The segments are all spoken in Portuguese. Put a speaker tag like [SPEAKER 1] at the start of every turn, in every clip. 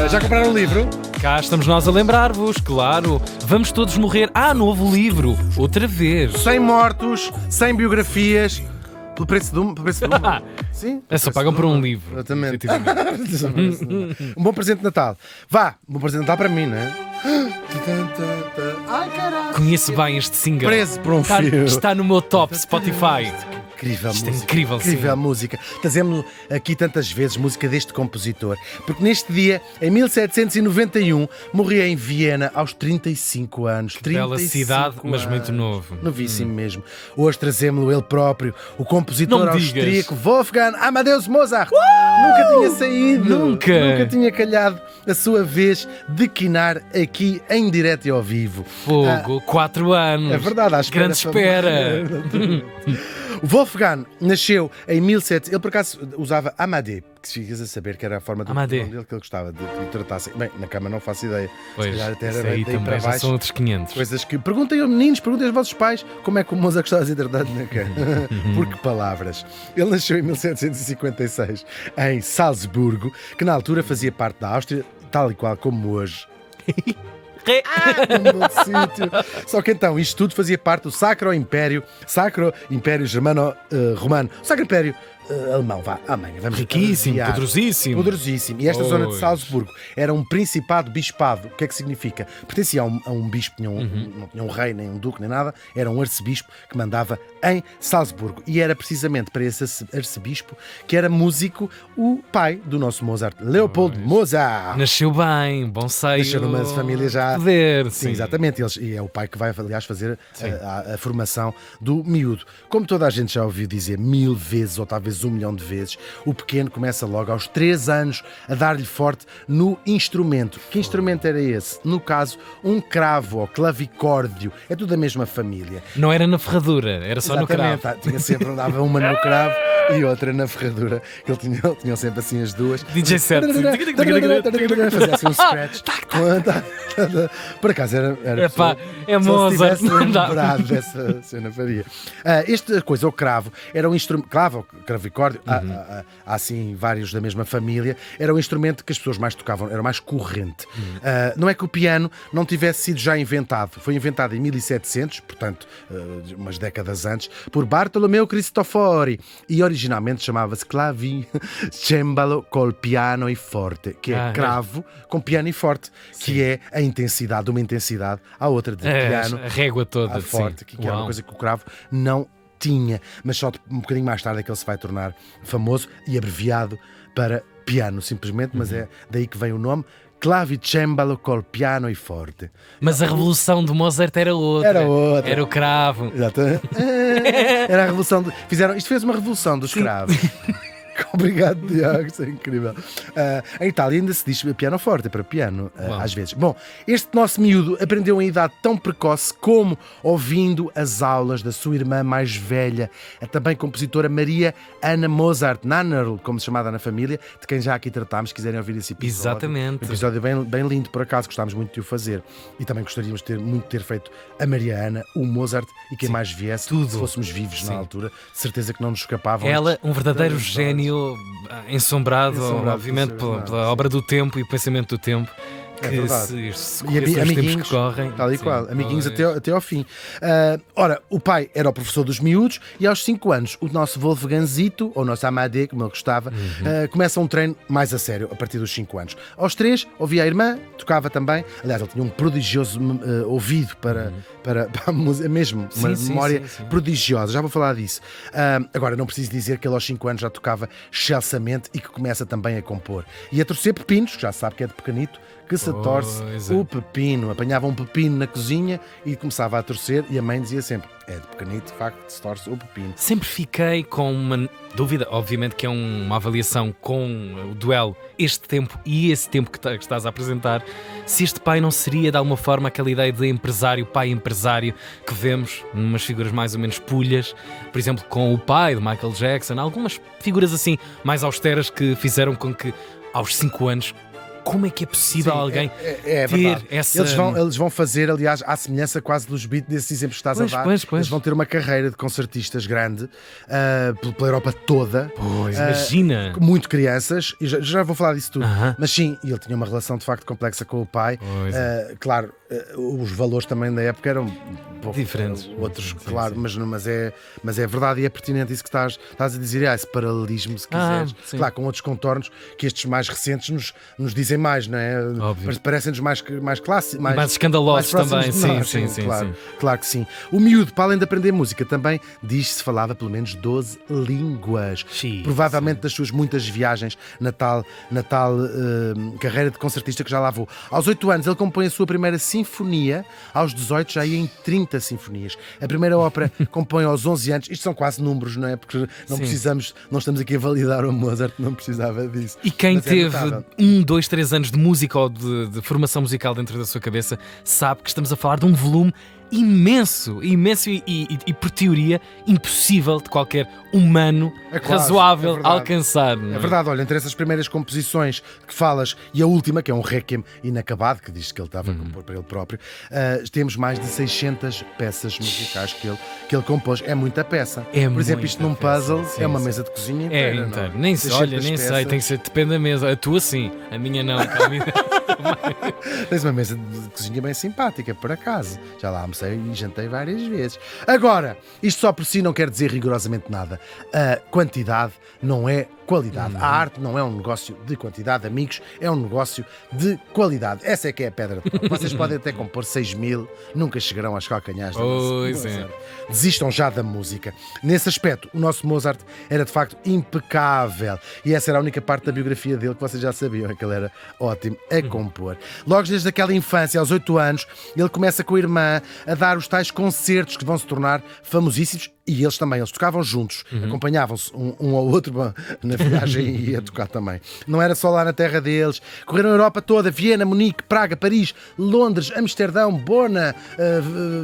[SPEAKER 1] Já compraram o livro?
[SPEAKER 2] Cá estamos nós a lembrar-vos, claro. Vamos todos morrer. Novo livro, outra vez.
[SPEAKER 1] 100 mortos, 100 biografias. Pelo preço de uma. Sim?
[SPEAKER 2] É só pagam por um livro.
[SPEAKER 1] Exatamente. Um bom presente de Natal. Vá, um bom presente de Natal para mim, não é? Ai, caralho.
[SPEAKER 2] Conheço bem este single.
[SPEAKER 1] Preso por um fio.
[SPEAKER 2] Está no meu top Spotify.
[SPEAKER 1] Incrível
[SPEAKER 2] Isto
[SPEAKER 1] música.
[SPEAKER 2] É incrível,
[SPEAKER 1] Incrível
[SPEAKER 2] sim.
[SPEAKER 1] música. Trazemos aqui tantas vezes música deste compositor. Porque neste dia, em 1791, morria em Viena aos 35 anos.
[SPEAKER 2] Bela cidade, mas
[SPEAKER 1] anos.
[SPEAKER 2] muito novo.
[SPEAKER 1] Novíssimo mesmo. Hoje trazemos-lo ele próprio, o compositor
[SPEAKER 2] Não me digas.
[SPEAKER 1] austríaco Wolfgang Amadeus Mozart. Nunca tinha saído.
[SPEAKER 2] Nunca
[SPEAKER 1] tinha calhado a sua vez de quinar aqui em direto e ao vivo.
[SPEAKER 2] Fogo, 4 anos.
[SPEAKER 1] É verdade, acho que
[SPEAKER 2] Grande espera.
[SPEAKER 1] O Wolfgang nasceu em 1700. Ele por acaso usava Amadé, que ficas a saber que era a forma do nome dele que ele gostava de lhe tratassem. Bem, na cama não faço ideia.
[SPEAKER 2] Pois,
[SPEAKER 1] se calhar até
[SPEAKER 2] isso
[SPEAKER 1] era
[SPEAKER 2] aí
[SPEAKER 1] daí para
[SPEAKER 2] também já
[SPEAKER 1] baixo.
[SPEAKER 2] são outros 500.
[SPEAKER 1] Coisas que. Perguntem aos meninos, perguntem aos vossos pais como é que o Mozart gostava de ser tratado na cama. Por que palavras? Ele nasceu em 1756 em Salzburgo, que na altura fazia parte da Áustria, tal e qual como hoje. Um bom sítio. Só que então, isto tudo fazia parte do Sacro Império Germano-Romano, Sacro Império Alemão, vamos
[SPEAKER 2] Riquíssimo,
[SPEAKER 1] aliviar.
[SPEAKER 2] poderosíssimo.
[SPEAKER 1] E esta zona de
[SPEAKER 2] Pois.
[SPEAKER 1] Salzburgo era um principado-bispado. O que é que significa? Pertencia a um bispo, não tinha um rei, nem um duque, nem nada. Era um arcebispo que mandava em Salzburgo. E era precisamente para esse arcebispo que era músico o pai do nosso Mozart, Leopold Mozart.
[SPEAKER 2] Nasceu bem, bom seio.
[SPEAKER 1] Nasceu numa família já.
[SPEAKER 2] Poder,
[SPEAKER 1] Sim, exatamente. E é o pai que vai, aliás, fazer a formação do miúdo. Como toda a gente já ouviu dizer 1000 vezes, ou talvez 1 milhão de vezes, o pequeno começa logo aos 3 anos a dar-lhe forte no instrumento. Que instrumento era esse? No caso, um cravo ou clavicórdio. É tudo da mesma família.
[SPEAKER 2] Não era na ferradura, era só no cravo.
[SPEAKER 1] Tinha sempre, dava uma no cravo e outra na ferradura. Ele tinha sempre assim as duas.
[SPEAKER 2] DJ set.
[SPEAKER 1] Fazia assim um scratch. Por acaso era
[SPEAKER 2] Epá, é
[SPEAKER 1] se ele
[SPEAKER 2] Mozart,
[SPEAKER 1] tivesse
[SPEAKER 2] não dá.
[SPEAKER 1] lembrado dessa cena, faria. Esta coisa, o cravo, era um instrumento. Clavo, cravicórdio, há assim vários da mesma família. Era um instrumento que as pessoas mais tocavam, era mais corrente. Não é que o piano não tivesse sido já inventado. Foi inventado em 1700, portanto, umas décadas antes, por Bartolomeo Cristofori. E originalmente chamava-se clavicembalo col piano e forte, que é cravo com piano e forte, que é a intensidade, uma intensidade à outra de piano.
[SPEAKER 2] A régua toda.
[SPEAKER 1] A forte, que era uma coisa que o cravo não tinha, mas só um bocadinho mais tarde é que ele se vai tornar famoso e abreviado para piano, simplesmente, mas é daí que vem o nome. Clavicembalo col piano e forte.
[SPEAKER 2] Mas a revolução do Mozart era outra. Era o cravo.
[SPEAKER 1] Exatamente. Era a revolução. Isto fez uma revolução dos cravos. Obrigado, Tiago, isso é incrível. Em Itália ainda se diz piano forte, para piano, às vezes. Bom, este nosso miúdo aprendeu em idade tão precoce como ouvindo as aulas da sua irmã mais velha, a também compositora Maria Ana Mozart Nannerl, como se chamada na família, de quem já aqui tratámos, se quiserem ouvir esse episódio.
[SPEAKER 2] Exatamente.
[SPEAKER 1] Um episódio bem lindo, por acaso, gostámos muito de o fazer. E também gostaríamos de ter feito a Maria Ana, o Mozart e quem mais viesse, tudo. Se fôssemos vivos na altura, de certeza que não nos escapavam.
[SPEAKER 2] Ela, um verdadeiro gênio. Ensombrado obviamente, pela obra do tempo e pensamento do tempo.
[SPEAKER 1] E amiguinhos,
[SPEAKER 2] que correm,
[SPEAKER 1] tal e qual, amiguinhos até ao fim. Ora, o pai era o professor dos miúdos e aos 5 anos o nosso Wolfgangzito, ou o nosso Amadé, como ele gostava, começa um treino mais a sério a partir dos 5 anos. Aos 3 ouvia a irmã, tocava também. Aliás, ele tinha um prodigioso ouvido para a música, mesmo uma memória prodigiosa. Já vou falar disso. Agora, não preciso dizer que ele aos 5 anos já tocava excelsamente e que começa também a compor. E a torcer pepinos, que já se sabe que é de pequenito, que se torce o pepino. Apanhava um pepino na cozinha e começava a torcer e a mãe dizia sempre: é de pequenito, de facto, se torce o pepino.
[SPEAKER 2] Sempre fiquei com uma dúvida, obviamente que é uma avaliação com o duelo, este tempo e esse tempo que estás a apresentar, se este pai não seria de alguma forma aquela ideia de empresário, pai empresário, que vemos numas figuras mais ou menos pulhas, por exemplo com o pai de Michael Jackson, algumas figuras assim mais austeras que fizeram com que aos 5 anos como é que é possível alguém
[SPEAKER 1] é
[SPEAKER 2] ter
[SPEAKER 1] verdade.
[SPEAKER 2] essa...
[SPEAKER 1] Eles vão fazer, aliás, à semelhança quase dos beats desses exemplos que estás a dar. Eles vão ter uma carreira de concertistas grande pela Europa toda.
[SPEAKER 2] Pois, imagina.
[SPEAKER 1] Muito crianças, e já vou falar disso tudo. Mas sim, ele tinha uma relação de facto complexa com o pai. Claro, os valores também da época eram um pouco
[SPEAKER 2] diferentes.
[SPEAKER 1] Outros, claro, mas é verdade e é pertinente isso que estás a dizer, esse paralelismo, se quiseres. Claro, com outros contornos que estes mais recentes nos dizem mais, não é? Parecem-nos mais clássicos,
[SPEAKER 2] mais escandalosos também.
[SPEAKER 1] Claro que sim. O miúdo, para além de aprender música, também diz-se falava pelo menos 12 línguas. Provavelmente das suas muitas viagens na tal carreira de concertista que já lá vou. Aos 8 anos ele compõe a sua primeira sinfonia, aos 18 já ia em 30 sinfonias. A primeira ópera compõe aos 11 anos. Isto são quase números, não é? Porque não estamos aqui a validar o Mozart, não precisava disso.
[SPEAKER 2] E quem teve 1, 2, 3 anos de música ou de formação musical dentro da sua cabeça sabe que estamos a falar de um volume imenso e por teoria impossível de qualquer humano razoável alcançar.
[SPEAKER 1] É verdade, olha, entre essas primeiras composições que falas e a última, que é um Requiem inacabado, que diz que ele estava a compor para ele próprio, temos mais de 600 peças musicais que ele compôs. É muita peça. Por exemplo, isto num puzzle é uma mesa de cozinha inteira.
[SPEAKER 2] Nem sei, tem que ser, depende da mesa. A tua sim, a minha não.
[SPEAKER 1] Tens uma mesa de cozinha bem simpática, por acaso. Já lá almocei e jantei várias vezes. Agora, isto só por si não quer dizer rigorosamente nada. A quantidade não é qualidade. A arte não é um negócio de quantidade, amigos, é um negócio de qualidade. Essa é que é a pedra de toque. Vocês podem até compor 6.000, nunca chegarão aos calcanhares da Mozart. Desistam já da música. Nesse aspecto, o nosso Mozart era de facto impecável. E essa era a única parte da biografia dele que vocês já sabiam, é que ele era ótimo a compor. Logo desde aquela infância, aos 8 anos, ele começa com a irmã a dar os tais concertos que vão se tornar famosíssimos. E eles também, eles tocavam juntos, acompanhavam-se um ao outro na viagem e ia tocar também. Não era só lá na terra deles, correram a Europa toda, Viena, Munique, Praga, Paris, Londres, Amsterdão, Bona,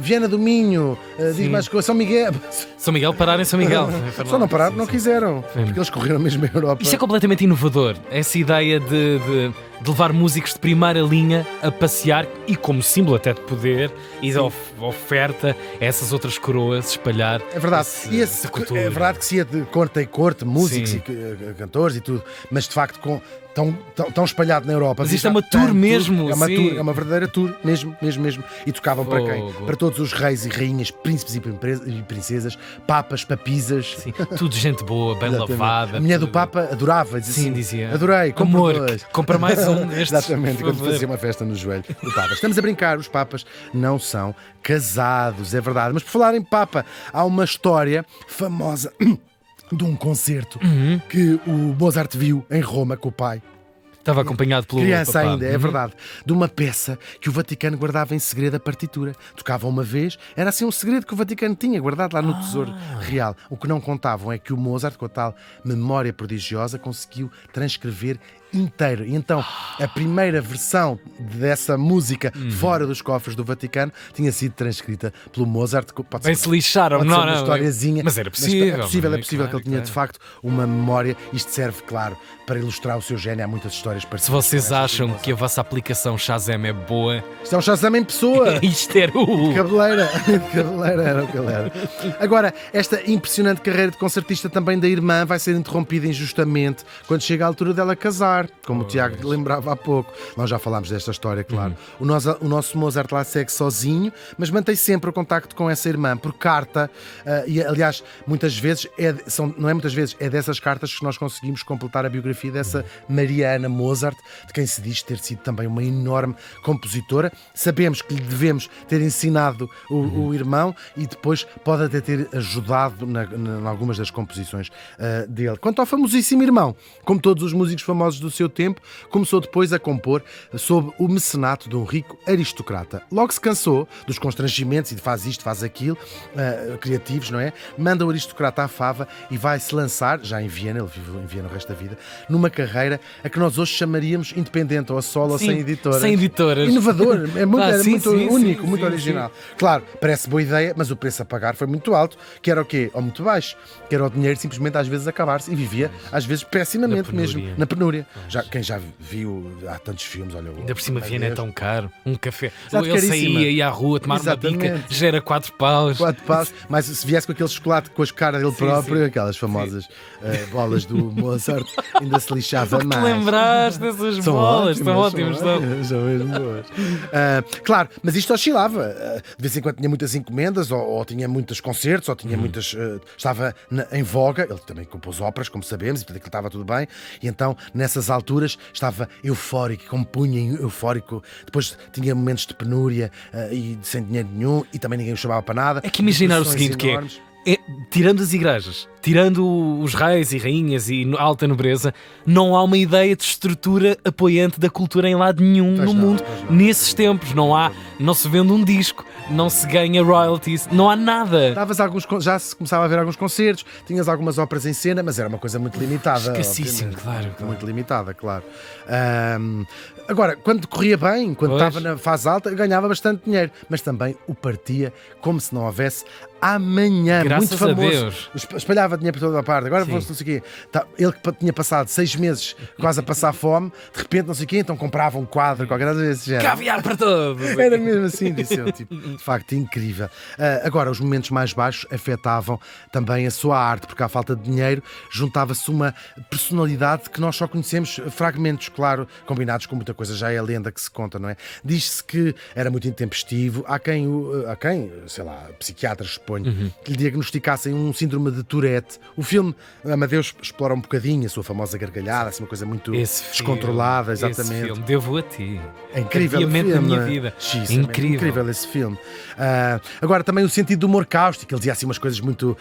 [SPEAKER 1] Viana do Minho, diz mais coisa, São Miguel.
[SPEAKER 2] São Miguel, pararam em São Miguel.
[SPEAKER 1] Só não pararam, não quiseram, porque eles correram mesmo a Europa.
[SPEAKER 2] Isto é completamente inovador, essa ideia de levar músicos de primeira linha a passear e como símbolo até de poder e de oferta a essas outras coroas espalhar.
[SPEAKER 1] É verdade. É verdade que se ia de corte em corte, músicos e cantores e tudo, mas de facto tão espalhado na Europa.
[SPEAKER 2] Mas isto é uma tour mesmo.
[SPEAKER 1] É uma verdadeira tour, mesmo. E tocavam para quem? Para todos os reis e rainhas, príncipes e princesas, papas, papisas.
[SPEAKER 2] Sim, tudo gente boa, bem lavada.
[SPEAKER 1] A mulher do Papa adorava,
[SPEAKER 2] dizia.
[SPEAKER 1] Adorei,
[SPEAKER 2] amor, compra mais um destes.
[SPEAKER 1] Exatamente, quando fazia uma festa no joelho do Papa. Estamos a brincar, os Papas não são casados, é verdade. Mas por falar em Papa, há uma história famosa de um concerto que o Mozart viu em Roma com o pai.
[SPEAKER 2] Estava acompanhado pelo
[SPEAKER 1] criança
[SPEAKER 2] papá.
[SPEAKER 1] ainda, é verdade. De uma peça que o Vaticano guardava em segredo a partitura. Tocava uma vez, era assim um segredo que o Vaticano tinha guardado lá no Tesouro Real. O que não contavam é que o Mozart, com a tal memória prodigiosa, conseguiu transcrever inteiro. E então, a primeira versão dessa música fora dos cofres do Vaticano tinha sido transcrita pelo Mozart.
[SPEAKER 2] Bem se lixaram, não,
[SPEAKER 1] uma historiazinha.
[SPEAKER 2] Mas era possível.
[SPEAKER 1] É possível que ele tinha de facto uma memória. Isto serve, claro, para ilustrar o seu gênio. Há muitas histórias parecidas.
[SPEAKER 2] Se vocês acham que a vossa aplicação Shazam é boa...
[SPEAKER 1] Isto é um Shazam em pessoa.
[SPEAKER 2] Isto era o...
[SPEAKER 1] Cabeleira era o que ele era. Agora, esta impressionante carreira de concertista também da irmã vai ser interrompida injustamente quando chega a altura dela casar, como o Tiago lembrava há pouco. Nós já falámos desta história, claro. O nosso Mozart lá segue sozinho, mas mantém sempre o contacto com essa irmã por carta. E aliás, muitas vezes, é dessas cartas que nós conseguimos completar a biografia dessa Maria Ana Mozart, de quem se diz ter sido também uma enorme compositora. Sabemos que lhe devemos ter ensinado o irmão e depois pode até ter ajudado em algumas das composições dele. Quanto ao famosíssimo irmão, como todos os músicos famosos do seu tempo, começou depois a compor sob o mecenato de um rico aristocrata. Logo se cansou dos constrangimentos e de faz isto, faz aquilo, criativos, não é? Manda o aristocrata à fava e vai-se lançar, já em Viena, ele viveu em Viena o resto da vida, numa carreira a que nós hoje chamaríamos independente, ou a solo, ou
[SPEAKER 2] Sim,
[SPEAKER 1] sem editoras.
[SPEAKER 2] sem editoras.
[SPEAKER 1] Inovador, era
[SPEAKER 2] Sim,
[SPEAKER 1] muito
[SPEAKER 2] sim,
[SPEAKER 1] único,
[SPEAKER 2] sim,
[SPEAKER 1] muito
[SPEAKER 2] sim,
[SPEAKER 1] original. Claro, parece boa ideia, mas o preço a pagar foi muito alto, que era o quê? Ou muito baixo, que era o dinheiro simplesmente às vezes acabar-se, e vivia às vezes pessimamente mesmo, na penúria. Quem já viu, há tantos filmes, olha...
[SPEAKER 2] Ainda por cima Viena é tão caro, um café.
[SPEAKER 1] Exato,
[SPEAKER 2] Ele
[SPEAKER 1] caríssima.
[SPEAKER 2] saía, ia à rua, tomar uma bica,
[SPEAKER 1] Exatamente.
[SPEAKER 2] gera 4 paus.
[SPEAKER 1] 4 passos, mas se viesse com aquele chocolate com as caras dele
[SPEAKER 2] Sim,
[SPEAKER 1] próprio,
[SPEAKER 2] sim.
[SPEAKER 1] aquelas famosas bolas do Mozart, ainda se lixava
[SPEAKER 2] Te
[SPEAKER 1] mais.
[SPEAKER 2] lembraste dessas bolas, são ótimas.
[SPEAKER 1] São mesmo boas. Claro, mas isto oscilava. De vez em quando tinha muitas encomendas, ou tinha muitos concertos, ou tinha muitas. Estava em voga. Ele também compôs óperas, como sabemos, e portanto aquilo estava tudo bem. E então, nessas alturas, estava eufórico, compunha eufórico. Depois tinha momentos de penúria e sem dinheiro nenhum, e também ninguém o chamava para nada.
[SPEAKER 2] É que imaginar o
[SPEAKER 1] Depressões
[SPEAKER 2] seguinte,
[SPEAKER 1] enormes.
[SPEAKER 2] que é, tirando as igrejas, tirando os reis e rainhas e alta nobreza, não há uma ideia de estrutura apoiante da cultura em lado nenhum
[SPEAKER 1] Pois
[SPEAKER 2] no
[SPEAKER 1] não,
[SPEAKER 2] mundo.
[SPEAKER 1] pois não.
[SPEAKER 2] Nesses tempos não se vende um disco, não se ganha royalties, não há nada.
[SPEAKER 1] Já se começava a ver alguns concertos, tinhas algumas óperas em cena, mas era uma coisa muito limitada.
[SPEAKER 2] Escassíssimo,
[SPEAKER 1] obviamente.
[SPEAKER 2] claro.
[SPEAKER 1] Muito limitada, claro. Agora, quando corria bem, quando
[SPEAKER 2] Pois.
[SPEAKER 1] estava na fase alta, ganhava bastante dinheiro, mas também o partia como se não houvesse amanhã.
[SPEAKER 2] Graças
[SPEAKER 1] muito famoso.
[SPEAKER 2] a Deus.
[SPEAKER 1] Espalhava dinheiro por toda a parte. Agora
[SPEAKER 2] Sim.
[SPEAKER 1] fosse não sei o quê. Ele que tinha passado 6 meses quase a passar fome, de repente não sei o quê, então comprava um quadro, qualquer coisa desse género.
[SPEAKER 2] Caviar para todos.
[SPEAKER 1] Era mesmo assim, disse eu, tipo, de facto, incrível. Agora, os momentos mais baixos afetavam também a sua arte, porque à falta de dinheiro juntava-se uma personalidade que nós só conhecemos fragmentos, claro, combinados com muita coisa, já é a lenda que se conta, não é? Diz-se que era muito intempestivo, há quem, sei lá, psiquiatras, suponho, que lhe diagnosticassem um síndrome de Tourette. O filme Amadeus explora um bocadinho a sua famosa gargalhada, assim, uma coisa muito descontrolada, exatamente.
[SPEAKER 2] Esse filme, devo a ti.
[SPEAKER 1] É incrível o
[SPEAKER 2] Cardiamento
[SPEAKER 1] filme.
[SPEAKER 2] da minha vida.
[SPEAKER 1] Incrível esse filme. Agora, também o sentido do humor cáustico. Ele dizia assim umas coisas muito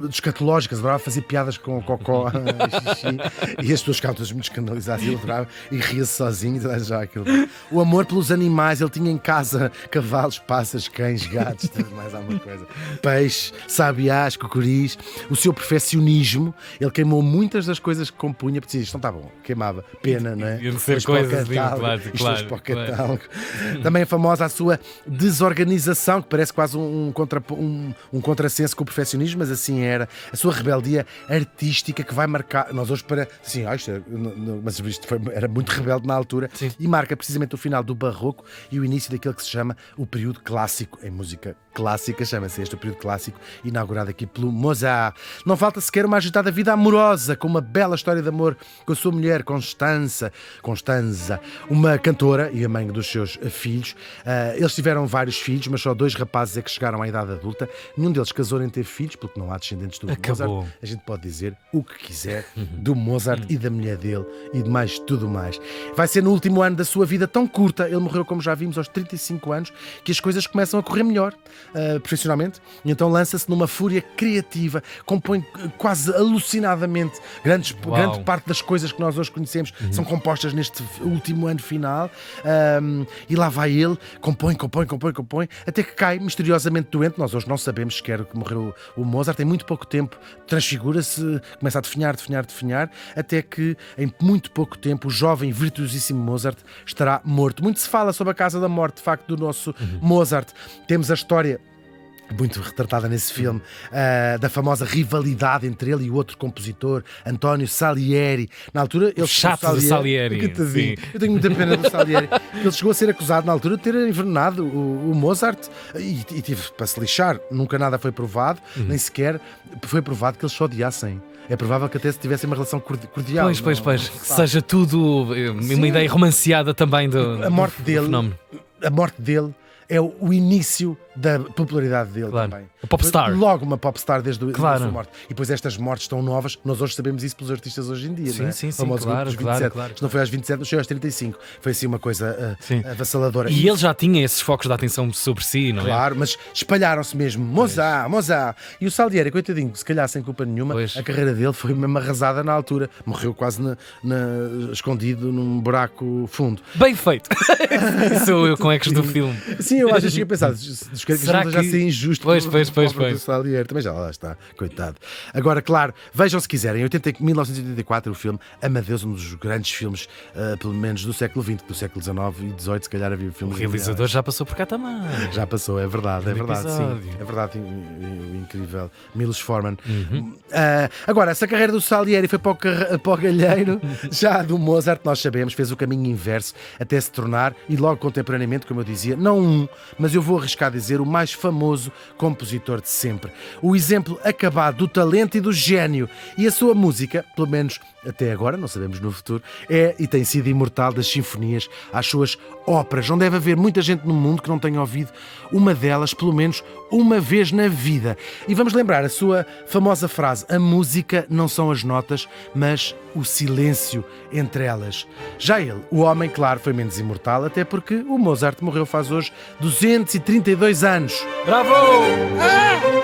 [SPEAKER 1] escatológicas. Adorava fazer piadas com o cocó e xixi. E as pessoas ficavam todas muito escandalizadas. E ele adorava e ria-se sozinho. Já aquilo. O amor pelos animais. Ele tinha em casa cavalos, passas, cães, gatos, tudo mais alguma coisa. Peixes, sabiás, cocoris. O seu perfeccionismo. Ele queimou muitas das coisas que compunha. Porque isto não está bom. Queimava. Pena, não é?
[SPEAKER 2] Iam ser
[SPEAKER 1] Depois para o
[SPEAKER 2] coisas
[SPEAKER 1] catálogo,
[SPEAKER 2] claro,
[SPEAKER 1] isto hoje para o
[SPEAKER 2] claro.
[SPEAKER 1] catálogo. Também é famosa a sua desorganização, que parece quase um contrassenso com o perfeccionismo, mas assim era. A sua rebeldia artística que vai marcar. Nós hoje para. Assim, mas isto era muito rebelde na altura.
[SPEAKER 2] Sim.
[SPEAKER 1] E marca precisamente o final do Barroco e o início daquele que se chama o período clássico. Em música clássica chama-se este o período clássico, inaugurado aqui pelo Mozart. Não falta sequer uma agitada vida amorosa, com uma bela história de amor com a sua mulher, Constanza, uma cantora e a mãe dos seus filhos. Eles tiveram vários filhos, mas só 2 rapazes é que chegaram à idade adulta. Nenhum deles casou nem teve filhos, porque não há descendentes do
[SPEAKER 2] Acabou.
[SPEAKER 1] Mozart. A gente pode dizer o que quiser do Mozart e da mulher dele e de mais tudo mais. Vai ser no último ano da sua vida tão curta, ele morreu, como já vimos, aos 35 anos, que as coisas começam a correr melhor profissionalmente, e então lança-se numa fúria criativa, compõe quase alucinadamente. Grande parte das coisas que nós hoje conhecemos são compostas neste último ano final, e lá vai ele, compõe, até que cai misteriosamente doente. Nós hoje não sabemos sequer que morreu o Mozart, tem muito pouco tempo, transfigura-se, começa a definhar, até que em muito pouco tempo o jovem virtuosíssimo Mozart estará morto. Muito se fala sobre a causa da morte, de facto, do nosso Mozart. Temos a história muito retratada nesse filme, da famosa rivalidade entre ele e o outro compositor, António Salieri. Na altura, ele
[SPEAKER 2] chato de Salieri.
[SPEAKER 1] Eu tenho muita pena do Salieri. Ele chegou a ser acusado na altura de ter envenenado o Mozart e tive para se lixar. Nunca nada foi provado, nem sequer foi provado que eles se odiassem. É provável que até se tivessem uma relação cordial.
[SPEAKER 2] Pois. Que seja tudo uma ideia romanceada também do fenómeno.
[SPEAKER 1] A morte dele é o início da popularidade dele também.
[SPEAKER 2] O popstar.
[SPEAKER 1] Logo uma popstar desde a sua morte. E depois estas mortes tão novas, nós hoje sabemos isso pelos artistas hoje em dia, não é?
[SPEAKER 2] Sim,
[SPEAKER 1] Claro. Isto não foi aos 27, mas foi aos 35. Foi assim uma coisa avassaladora.
[SPEAKER 2] E ele já tinha esses focos de atenção sobre si, não é?
[SPEAKER 1] Claro, mas espalharam-se mesmo. Mozart. E o Salieri, coitadinho, se calhar sem culpa nenhuma, a carreira dele foi mesmo arrasada na altura. Morreu quase escondido num buraco fundo.
[SPEAKER 2] Bem feito! Sou eu com ecos do filme.
[SPEAKER 1] Sim, Sim, eu acho que tinha pensado, dos que
[SPEAKER 2] Será
[SPEAKER 1] já
[SPEAKER 2] que-
[SPEAKER 1] ser injusto
[SPEAKER 2] Pois,
[SPEAKER 1] para
[SPEAKER 2] pois,
[SPEAKER 1] o
[SPEAKER 2] pois,
[SPEAKER 1] próprio
[SPEAKER 2] pois.
[SPEAKER 1] Salieri. Também já lá está, coitado. Agora, claro, vejam se quiserem, em 1984 o filme Amadeus, um dos grandes filmes, pelo menos do século XX, do século XIX e XVIII, se calhar havia
[SPEAKER 2] O
[SPEAKER 1] filmes.
[SPEAKER 2] realizador já passou por cá também.
[SPEAKER 1] Já passou, é verdade,
[SPEAKER 2] Grande
[SPEAKER 1] sim.
[SPEAKER 2] episódio.
[SPEAKER 1] É verdade, o incrível Milos Forman.
[SPEAKER 2] Uhum.
[SPEAKER 1] Agora, se a carreira do Salieri foi para o galheiro, já a do Mozart, nós sabemos, fez o caminho inverso até se tornar, e logo contemporaneamente, como eu dizia, não mas eu vou arriscar dizer, o mais famoso compositor de sempre. O exemplo acabado do talento e do gênio. E a sua música, pelo menos até agora, não sabemos no futuro, é e tem sido imortal das sinfonias às suas óperas. Não deve haver muita gente no mundo que não tenha ouvido uma delas, pelo menos uma vez na vida. E vamos lembrar a sua famosa frase: a música não são as notas, mas o silêncio entre elas. Já ele, o homem, claro, foi menos imortal, até porque o Mozart morreu faz hoje 232 anos.
[SPEAKER 2] Bravo!